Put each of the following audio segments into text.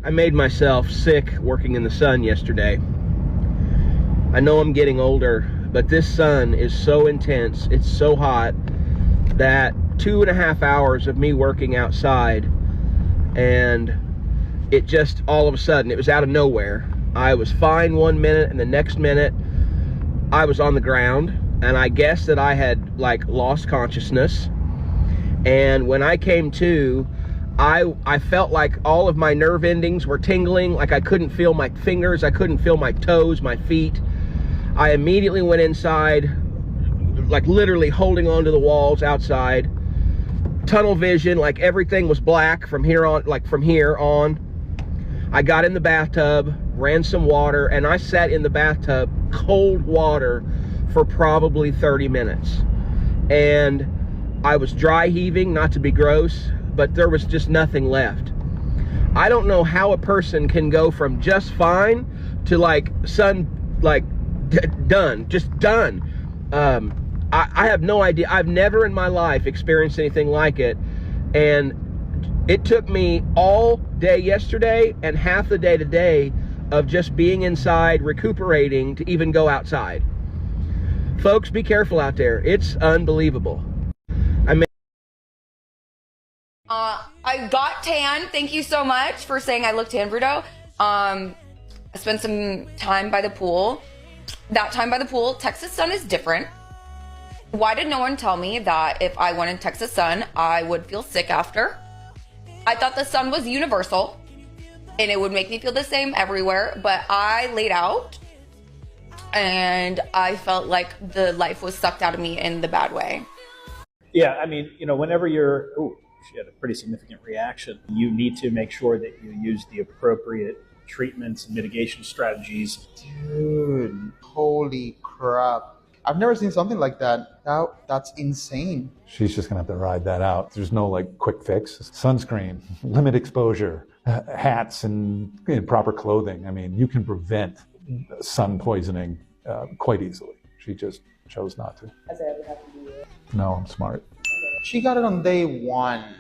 I made myself sick working in the sun yesterday. I know I'm getting older, but this sun is so intense, it's so hot, that 2.5 hours of me working outside, and it just all of a sudden, it was out of nowhere. I was fine 1 minute, and the next minute I was on the ground, and I guess that I had like lost consciousness. And when I came to, I felt like all of my nerve endings were tingling, like I couldn't feel my fingers, I couldn't feel my toes, my feet. I immediately went inside, like literally holding onto the walls outside. Tunnel vision, like everything was black from here on, like from here on. I got in the bathtub, ran some water, and I sat in the bathtub, cold water, for probably 30 minutes. And I was dry heaving, not to be gross, but there was just nothing left. I don't know how a person can go from just fine to like done, just done. I have no idea. I've never in my life experienced anything like it. And it took me all day yesterday and half the day today of just being inside, recuperating, to even go outside. Folks, be careful out there. It's unbelievable. I got tan. Thank you so much for saying I look tan, Bruto. I spent some time by the pool. That time by the pool, Texas sun is different. Why did no one tell me that if I went in Texas sun, I would feel sick after? I thought the sun was universal and it would make me feel the same everywhere, but I laid out and I felt like the life was sucked out of me in the bad way. Yeah, I mean, whenever you're, she had a pretty significant reaction, you need to make sure that you use the appropriate treatments and mitigation strategies. Dude, holy crap. I've never seen something like that. That's insane. She's just gonna have to ride that out. There's no like quick fix. Sunscreen, limit exposure, hats and proper clothing. I mean, you can prevent sun poisoning quite easily. She just chose not to. Has it ever happened to you? No, I'm smart. She got it on day 1.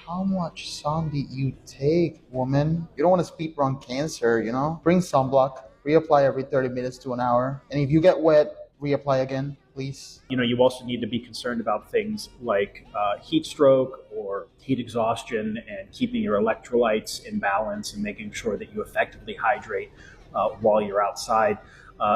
How much sun did you take, woman? You don't want to speed run cancer, Bring sunblock, reapply every 30 minutes to an hour. And if you get wet, reapply again, please. You also need to be concerned about things like heat stroke or heat exhaustion, and keeping your electrolytes in balance and making sure that you effectively hydrate while you're outside.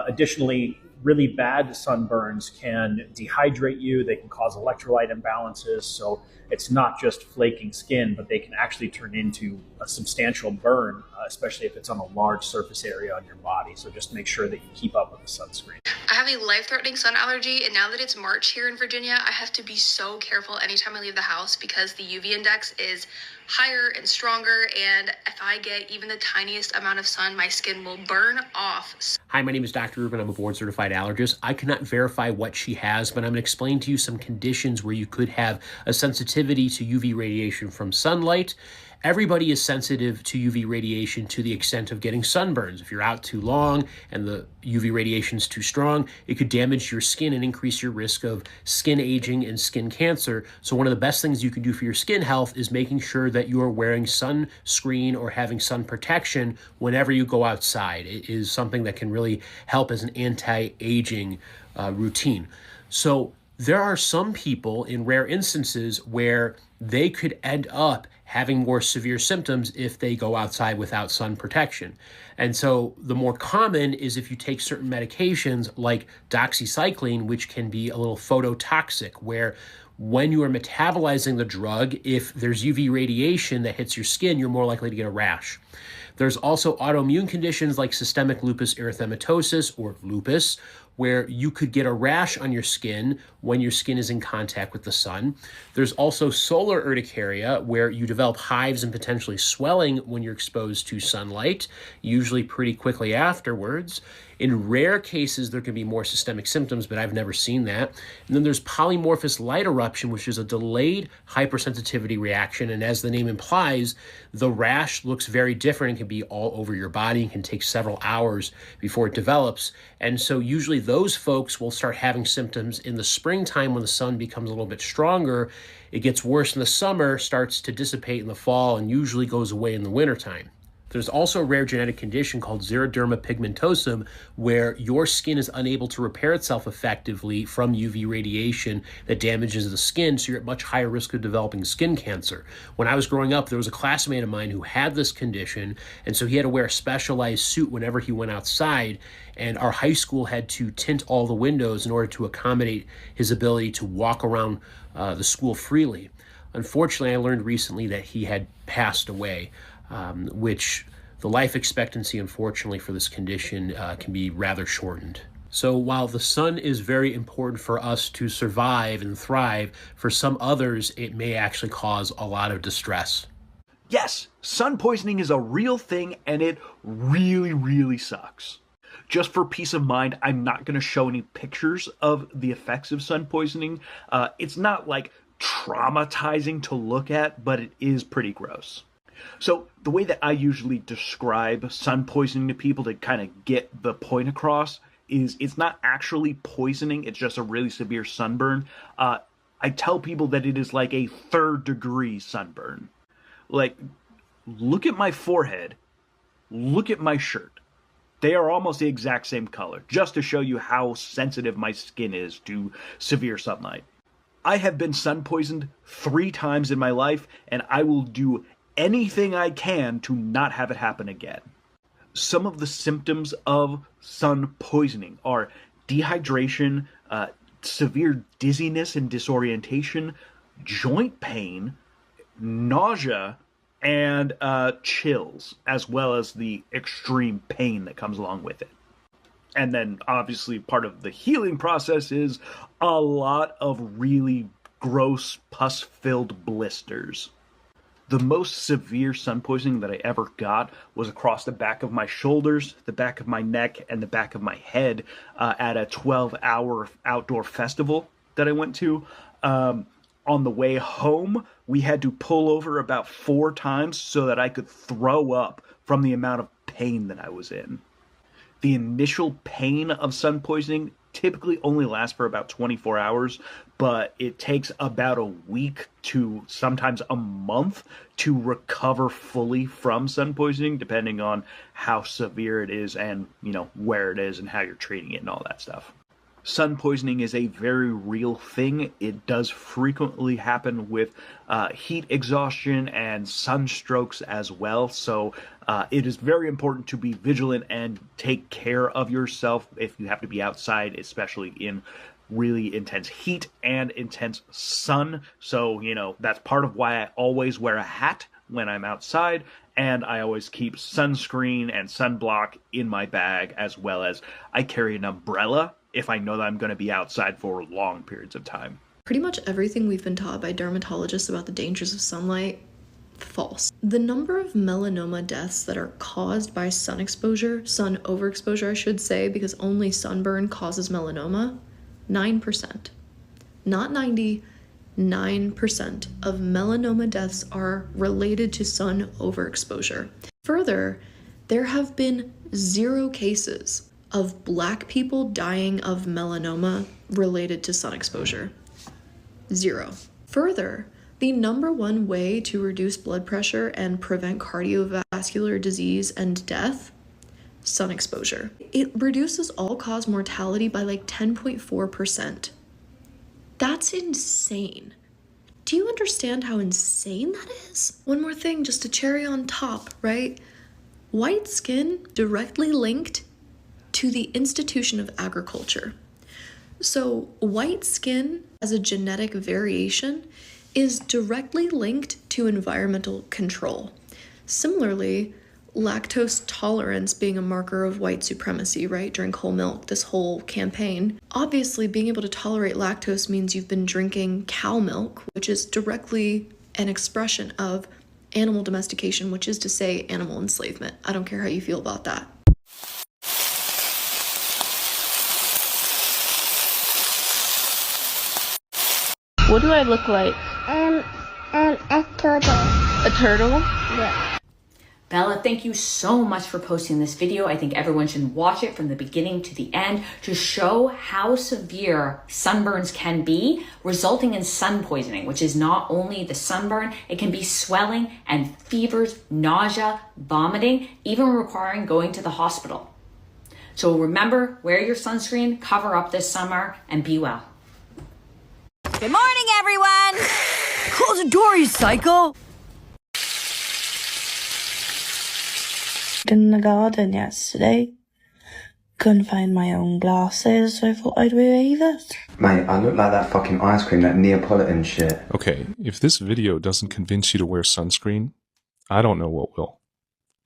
Additionally, really bad sunburns can dehydrate you. They can cause electrolyte imbalances. So it's not just flaking skin, but they can actually turn into a substantial burn, especially if it's on a large surface area on your body. So just make sure that you keep up with the sunscreen. I have a life-threatening sun allergy, and now that it's March here in Virginia, I have to be so careful anytime I leave the house because the UV index is higher and stronger, and if I get even the tiniest amount of sun, my skin will burn off. Hi, my name is Dr. Ruben. I'm a board-certified allergist. I cannot verify what she has, but I'm going to explain to you some conditions where you could have a sensitivity to UV radiation from sunlight. Everybody is sensitive to UV radiation to the extent of getting sunburns. If you're out too long and the UV radiation is too strong, it could damage your skin and increase your risk of skin aging and skin cancer. So one of the best things you can do for your skin health is making sure that you are wearing sunscreen or having sun protection whenever you go outside. It is something that can really help as an anti-aging routine. So there are some people in rare instances where they could end up having more severe symptoms if they go outside without sun protection. And so the more common is if you take certain medications like doxycycline, which can be a little phototoxic, where when you are metabolizing the drug, if there's UV radiation that hits your skin, you're more likely to get a rash. There's also autoimmune conditions like systemic lupus erythematosus, or lupus, where you could get a rash on your skin when your skin is in contact with the sun. There's also solar urticaria, where you develop hives and potentially swelling when you're exposed to sunlight, usually pretty quickly afterwards. In rare cases, there can be more systemic symptoms, but I've never seen that. And then there's polymorphous light eruption, which is a delayed hypersensitivity reaction. And as the name implies, the rash looks very different and can be all over your body and can take several hours before it develops. And so usually those folks will start having symptoms in the springtime when the sun becomes a little bit stronger. It gets worse in the summer, starts to dissipate in the fall, and usually goes away in the wintertime. There's also a rare genetic condition called xeroderma pigmentosum, where your skin is unable to repair itself effectively from UV radiation that damages the skin, so you're at much higher risk of developing skin cancer. When I was growing up, there was a classmate of mine who had this condition, and so he had to wear a specialized suit whenever he went outside, and our high school had to tint all the windows in order to accommodate his ability to walk around the school freely. Unfortunately, I learned recently that he had passed away, which the life expectancy, unfortunately, for this condition can be rather shortened. So while the sun is very important for us to survive and thrive, for some others, it may actually cause a lot of distress. Yes, sun poisoning is a real thing, and it really, really sucks. Just for peace of mind, I'm not going to show any pictures of the effects of sun poisoning. It's not like traumatizing to look at, but it is pretty gross. So the way that I usually describe sun poisoning to people to kind of get the point across is it's not actually poisoning, it's just a really severe sunburn. I tell people that it is like a 3rd degree sunburn. Like, look at my forehead, look at my shirt. They are almost the exact same color, just to show you how sensitive my skin is to severe sunlight. I have been sun poisoned 3 times in my life, and I will do anything I can to not have it happen again. Some of the symptoms of sun poisoning are dehydration, severe dizziness and disorientation, joint pain, nausea, and chills, as well as the extreme pain that comes along with it. And then, obviously, part of the healing process is a lot of really gross, pus-filled blisters. The most severe sun poisoning that I ever got was across the back of my shoulders, the back of my neck, and the back of my head at a 12-hour outdoor festival that I went to. On the way home, we had to pull over about 4 times so that I could throw up from the amount of pain that I was in. The initial pain of sun poisoning typically only lasts for about 24 hours, but it takes about a week to sometimes a month to recover fully from sun poisoning, depending on how severe it is and, where it is and how you're treating it and all that stuff. Sun poisoning is a very real thing. It does frequently happen with heat exhaustion and sunstrokes as well. So it is very important to be vigilant and take care of yourself if you have to be outside, especially in really intense heat and intense sun. So, that's part of why I always wear a hat when I'm outside, and I always keep sunscreen and sunblock in my bag, as well as I carry an umbrella if I know that I'm going to be outside for long periods of time. Pretty much everything we've been taught by dermatologists about the dangers of sunlight, false. The number of melanoma deaths that are caused by sun exposure, sun overexposure I should say, because only sunburn causes melanoma, 9%. Not 90, 9% of melanoma deaths are related to sun overexposure. Further, there have been 0 cases of Black people dying of melanoma related to sun exposure. 0. Further, the #1 way to reduce blood pressure and prevent cardiovascular disease and death, sun exposure. It reduces all-cause mortality by like 10.4%. That's insane. Do you understand how insane that is? One more thing, just a cherry on top, right? White skin directly linked to the institution of agriculture. So white skin as a genetic variation is directly linked to environmental control. Similarly, lactose tolerance being a marker of white supremacy, right? Drink whole milk, this whole campaign. Obviously, being able to tolerate lactose means you've been drinking cow milk, which is directly an expression of animal domestication, which is to say animal enslavement. I don't care how you feel about that. What do I look like? A turtle. A turtle? Yeah. Bella, thank you so much for posting this video. I think everyone should watch it from the beginning to the end to show how severe sunburns can be, resulting in sun poisoning, which is not only the sunburn, it can be swelling and fevers, nausea, vomiting, even requiring going to the hospital. So remember, wear your sunscreen, cover up this summer, and be well. Good morning, everyone! Close the door, you psycho! In the garden yesterday. Couldn't find my own glasses, so I thought I'd wear this. Mate, I look like that fucking ice cream, that Neapolitan shit. Okay, if this video doesn't convince you to wear sunscreen, I don't know what will.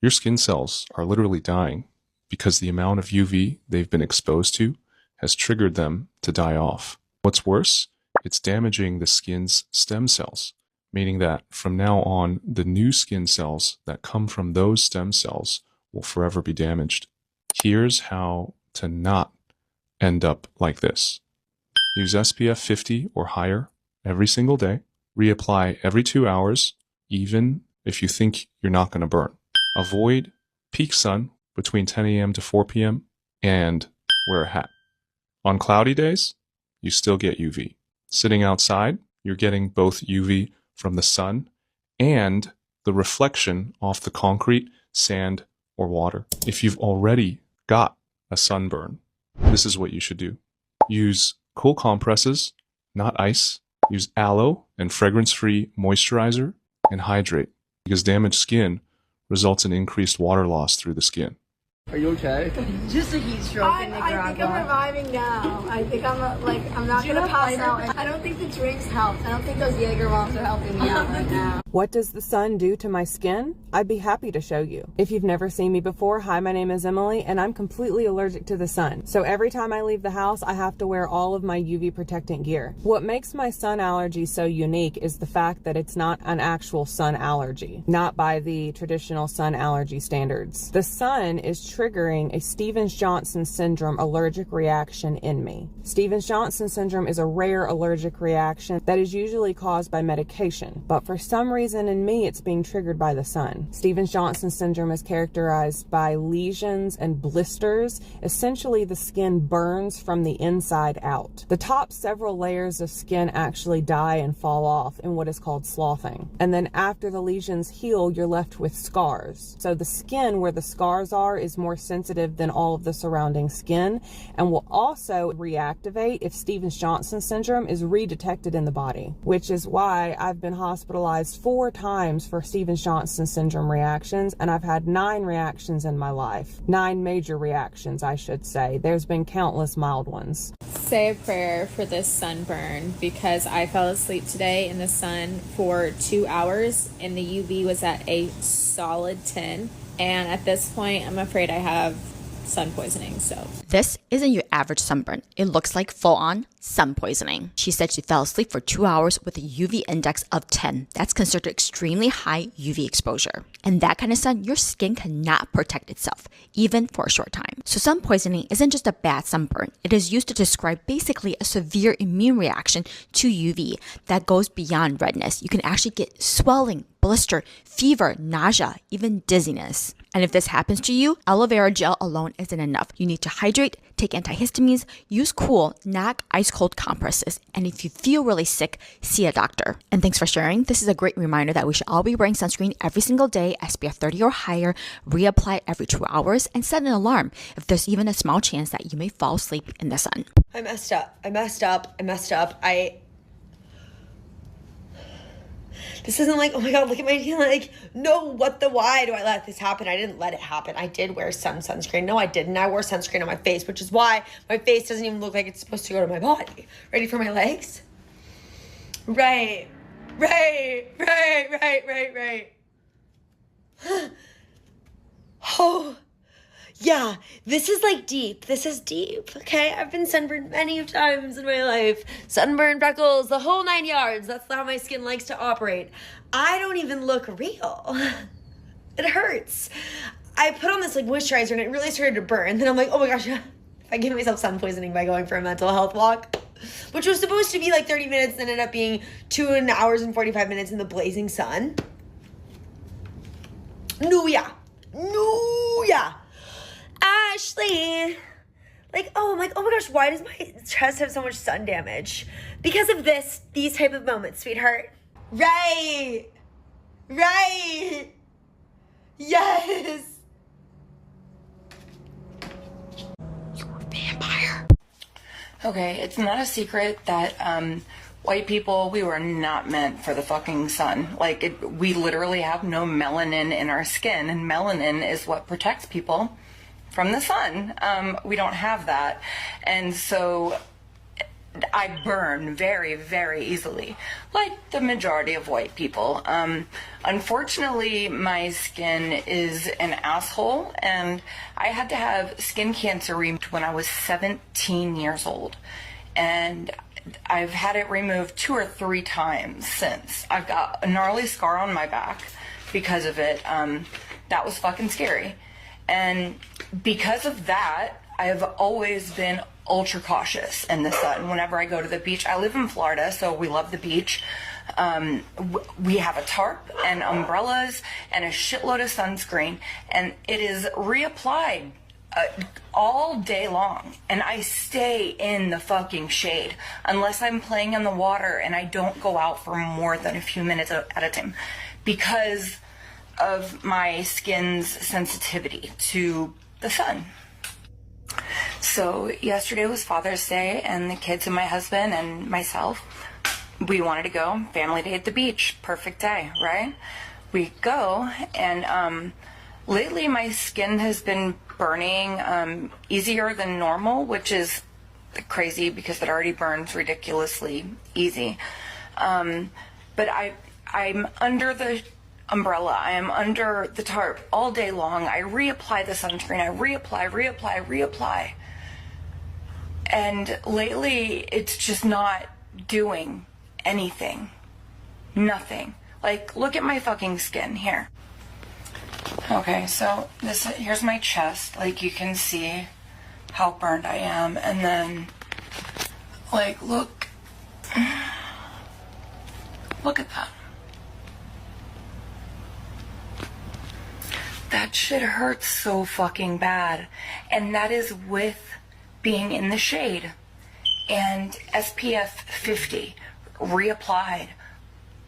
Your skin cells are literally dying because the amount of UV they've been exposed to has triggered them to die off. What's worse, it's damaging the skin's stem cells, meaning that from now on, the new skin cells that come from those stem cells will forever be damaged. Here's how to not end up like this. Use SPF 50 or higher every single day. Reapply every 2 hours, even if you think you're not going to burn. Avoid peak sun between 10 a.m. to 4 p.m. and wear a hat. On cloudy days, you still get UV. Sitting outside, you're getting both UV from the sun and the reflection off the concrete, sand, or water. If you've already got a sunburn, this is what you should do. Use cool compresses, not ice. Use aloe and fragrance-free moisturizer and hydrate, because damaged skin results in increased water loss through the skin. Are you okay? Just a heat stroke. I think I'm reviving now. I think I'm not gonna pass out. I don't think the drinks help. I don't think those Jaeger bombs are helping me out right now. What does the sun do to my skin? I'd be happy to show you. If you've never seen me before, hi, my name is Emily, and I'm completely allergic to the sun. So every time I leave the house, I have to wear all of my UV protectant gear. What makes my sun allergy so unique is the fact that it's not an actual sun allergy, not by the traditional sun allergy standards. The sun is triggering a Stevens-Johnson syndrome allergic reaction in me. Stevens-Johnson syndrome is a rare allergic reaction that is usually caused by medication, but for some reason in me it's being triggered by the sun. Stevens-Johnson syndrome is characterized by lesions and blisters. Essentially, the skin burns from the inside out. The top several layers of skin actually die and fall off in what is called sloughing. And then after the lesions heal, you're left with scars. So the skin where the scars are is more sensitive than all of the surrounding skin, and will also reactivate if Stevens-Johnson syndrome is redetected in the body, which is why I've been hospitalized 4 times for Stevens-Johnson syndrome reactions, and I've had 9 reactions in my life. 9 major reactions, I should say. There's been countless mild ones. Say a prayer for this sunburn, because I fell asleep today in the sun for 2 hours and the UV was at a solid 10. And at this point, I'm afraid I have sun poisoning, so. This isn't your average sunburn. It looks like full-on sun poisoning. She said she fell asleep for 2 hours with a UV index of 10. That's considered extremely high UV exposure. And that kind of sun, your skin cannot protect itself, even for a short time. So sun poisoning isn't just a bad sunburn. It is used to describe basically a severe immune reaction to UV that goes beyond redness. You can actually get swelling, blister, fever, nausea, even dizziness. And if this happens to you, aloe vera gel alone isn't enough. You need to hydrate, take antihistamines, use cool, not ice cold compresses. And if you feel really sick, see a doctor. And thanks for sharing. This is a great reminder that we should all be wearing sunscreen every single day, SPF 30 or higher, reapply every 2 hours, and set an alarm if there's even a small chance that you may fall asleep in the sun. I messed up. This isn't like, oh my God, look at my skin. Like, no, why do I let this happen? I didn't let it happen. I did wear sunscreen. No, I didn't. I wore sunscreen on my face, which is why my face doesn't even look like it's supposed to go to my body. Ready for my legs? Right. Oh, yeah, this is like deep. This is deep, okay? I've been sunburned many times in my life. Sunburn, freckles, the whole 9 yards. That's how my skin likes to operate. I don't even look real. It hurts. I put on this like moisturizer and it really started to burn. And then I'm like, oh my gosh, if I give myself sun poisoning by going for a mental health walk, which was supposed to be like 30 minutes, then ended up being 2 hours and 45 minutes in the blazing sun. Nooyah. Ashley. Like, oh, I'm like, oh my gosh, why does my chest have so much sun damage? Because of these type of moments, sweetheart. Right. Yes. Vampire. Okay, it's not a secret that white people, we were not meant for the fucking sun. Like, we literally have no melanin in our skin, and melanin is what protects people from the sun. We don't have that, and so I burn very, very easily, like the majority of white people. Unfortunately, my skin is an asshole, and I had to have skin cancer removed when I was 17 years old, and I've had it removed 2 or 3 times since. I've got a gnarly scar on my back because of it. That was fucking scary, and because of that, I've always been ultra cautious in the sun whenever I go to the beach. I live in Florida, so we love the beach. We have a tarp and umbrellas and a shitload of sunscreen, and it is reapplied all day long, and I stay in the fucking shade unless I'm playing in the water, and I don't go out for more than a few minutes at a time because of my skin's sensitivity to the sun. So yesterday was Father's Day, and the kids and my husband and myself, we wanted to go family day at the beach. Perfect day, right? We go, and lately my skin has been burning easier than normal, which is crazy because it already burns ridiculously easy. But I'm under the umbrella, I am under the tarp all day long. I reapply the sunscreen, I reapply. And lately, it's just not doing anything. Nothing. Like, look at my fucking skin here. Okay, so here's my chest. Like, you can see how burned I am. And then, like, look at that. That shit hurts so fucking bad. And that is with being in the shade. And SPF 50 reapplied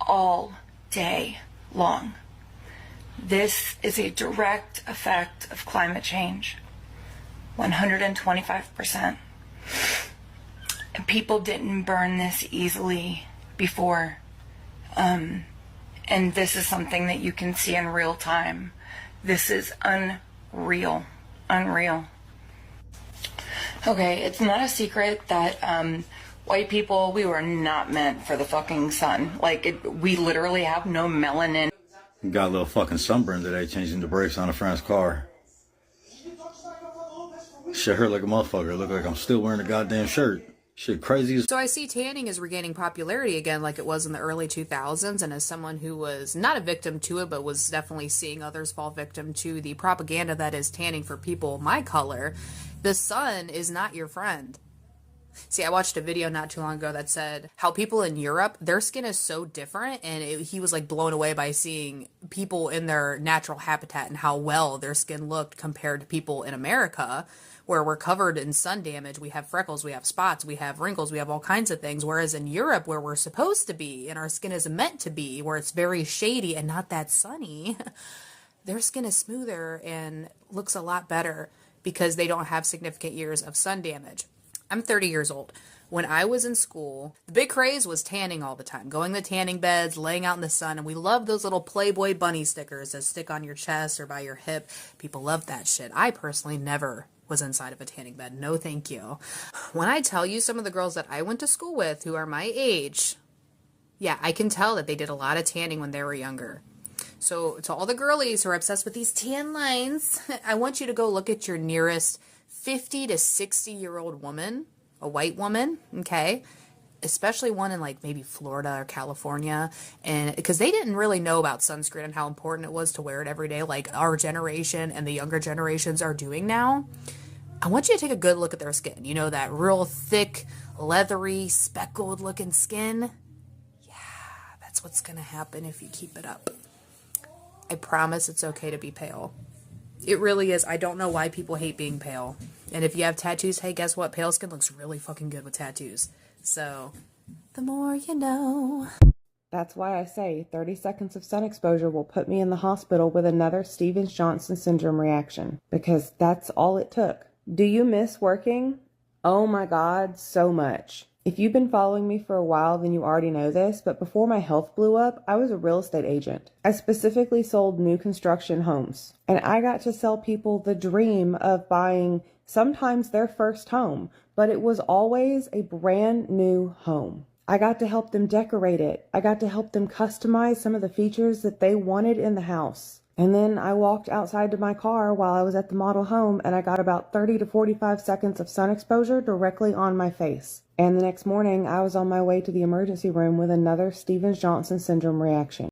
all day long. This is a direct effect of climate change. 125%. And people didn't burn this easily before. And this is something that you can see in real time. This is unreal. Okay, it's not a secret that white people, we were not meant for the fucking sun. Like, we literally have no melanin. Got a little fucking sunburn today, changing the brakes on a friend's car. Shit hurt like a motherfucker. Look like I'm still wearing a goddamn shirt. Shit crazy. So I see tanning is regaining popularity again like it was in the early 2000s, and as someone who was not a victim to it but was definitely seeing others fall victim to the propaganda that is tanning for people my color, the sun is not your friend. See, I watched a video not too long ago that said how people in Europe, their skin is so different, and he was like blown away by seeing people in their natural habitat and how well their skin looked compared to people in America, where we're covered in sun damage. We have freckles, we have spots, we have wrinkles, we have all kinds of things. Whereas in Europe, where we're supposed to be and our skin is meant to be, where it's very shady and not that sunny, their skin is smoother and looks a lot better because they don't have significant years of sun damage. I'm 30 years old. When I was in school, the big craze was tanning all the time, going to tanning beds, laying out in the sun, and we love those little Playboy bunny stickers that stick on your chest or by your hip. People love that shit. I personally never was inside of a tanning bed. No, thank you. When I tell you some of the girls that I went to school with who are my age, yeah, I can tell that they did a lot of tanning when they were younger. So to all the girlies who are obsessed with these tan lines, I want you to go look at your nearest 50 to 60-year-old woman, a white woman, okay? Especially one in like maybe Florida or California, and because they didn't really know about sunscreen and how important it was to wear it every day like our generation and the younger generations are doing now. I want you to take a good look at their skin. You know, that real thick, leathery, speckled looking skin? Yeah, that's what's gonna happen if you keep it up. I promise it's okay to be pale. It really is. I don't know why people hate being pale. And if you have tattoos, hey, guess what? Pale skin looks really fucking good with tattoos. So, the more you know. That's why I say 30 seconds of sun exposure will put me in the hospital with another Stevens-Johnson syndrome reaction, because that's all it took. Do you miss working? Oh my God, so much. If you've been following me for a while, then you already know this, but before my health blew up, I was a real estate agent. I specifically sold new construction homes, and I got to sell people the dream of buying sometimes their first home, but it was always a brand new home. I got to help them decorate it. I got to help them customize some of the features that they wanted in the house. And then I walked outside to my car while I was at the model home, and I got about 30 to 45 seconds of sun exposure directly on my face. And the next morning, I was on my way to the emergency room with another Stevens-Johnson syndrome reaction.